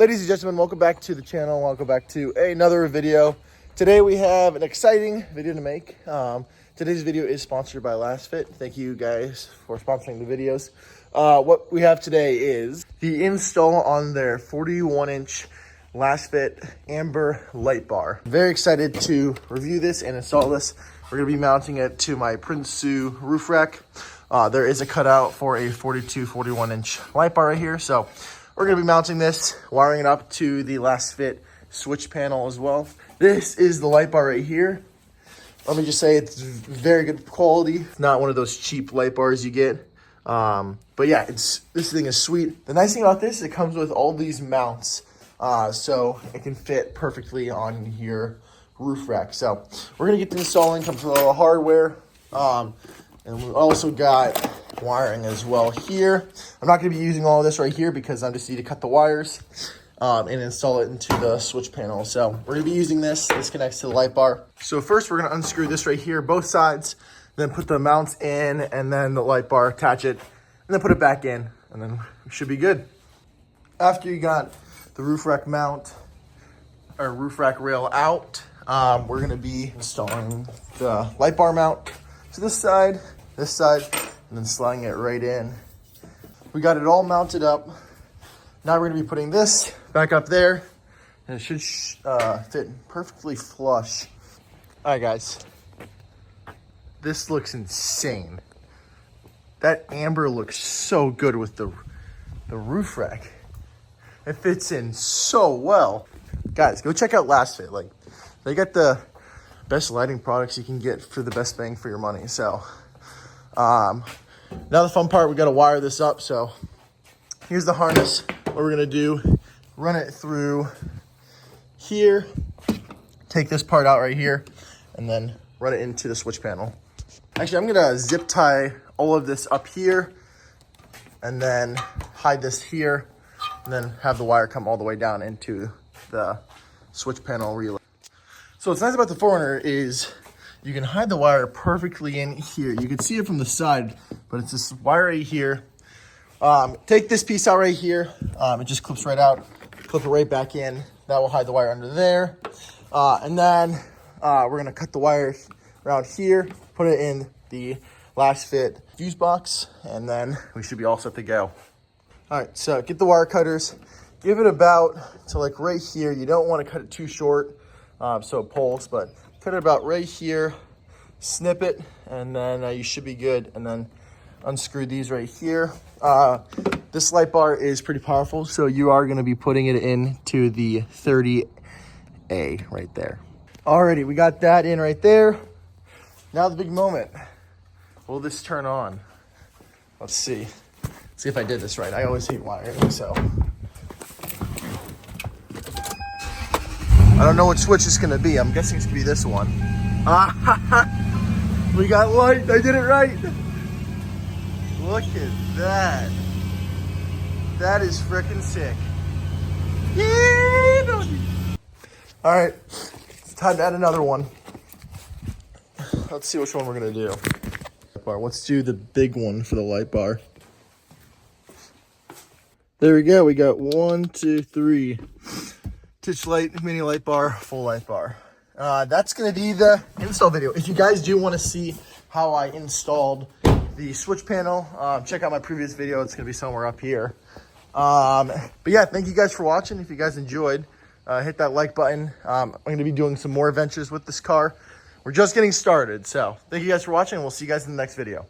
Ladies and gentlemen, welcome back to the channel. Welcome back to another video. Today we have an exciting video to make. Today's video is sponsored by Lastfit. Thank you guys for sponsoring the videos. What we have today is the install on their 41-inch Lastfit Amber light bar. Very excited to review this and install this. We're gonna be mounting it to my Prince Sue roof rack. There is a cutout for a 41-inch light bar right here. So we're gonna be mounting this, wiring it up to the Lastfit switch panel as well. This is the light bar right here. Let me just say it's very good quality. It's not one of those cheap light bars you get. But yeah, this thing is sweet. The nice thing about this is it comes with all these mounts. So it can fit perfectly on your roof rack. So we're gonna get the installing, comes with all the hardware. And we also got wiring as well here. I'm not going to be using all of this right here because I just need to cut the wires and install it into the switch panel. So we're going to be using this. This connects to the light bar. So first we're going to unscrew this right here, both sides, then put the mounts in and then the light bar, attach it, and then put it back in, and then we should be good. After you got the roof rack mount or roof rack rail out, we're going to be installing the light bar mount to this side, and then sliding it right in. We got it all mounted up. Now we're gonna be putting this back up there, and it should fit perfectly flush. All right, guys, this looks insane. That amber looks so good with the roof rack. It fits in so well. Guys, go check out Lastfit. Like, they got the best lighting products you can get for the best bang for your money. So now the fun part, we got to wire this up. So here's the harness. What we're gonna do, run it through here, take this part out right here, and then run it into the switch panel. Actually, I'm gonna zip tie all of this up here and then hide this here, and then have the wire come all the way down into the switch panel relay. So what's nice about the 4Runner is you can hide the wire perfectly in here. You can see it from the side, but it's this wire right here. Take this piece out right here. It just clips right out. Clip it right back in. That will hide the wire under there. And then we're gonna cut the wire around here, put it in the Lastfit fuse box, and then we should be all set to go. All right, so get the wire cutters. Give it about to like right here. You don't want to cut it too short. So it pulls, but cut it about right here, snip it, and then you should be good. And then unscrew these right here. This light bar is pretty powerful, so you are going to be putting it into the 30A right there. Alrighty, we got that in right there. Now the big moment. Will this turn on? Let's see. See if I did this right. I always hate wiring, so. I don't know what switch it's gonna be. I'm guessing it's gonna be this one. We got light. I did it right. Look at that. That is freaking sick. Yeah. All right, it's time to add another one. Let's see which one we're gonna do. Let's do the big one for the light bar. There we go. We got 1, 2, 3. Titch light, mini light bar, full light bar. That's gonna be the install video. If you guys do want to see how I installed the switch panel, check out my previous video. It's gonna be somewhere up here. But yeah, thank you guys for watching. If you guys enjoyed, hit that like button. I'm gonna be doing some more adventures with this car. We're just getting started. So thank you guys for watching, and we'll see you guys in the next video.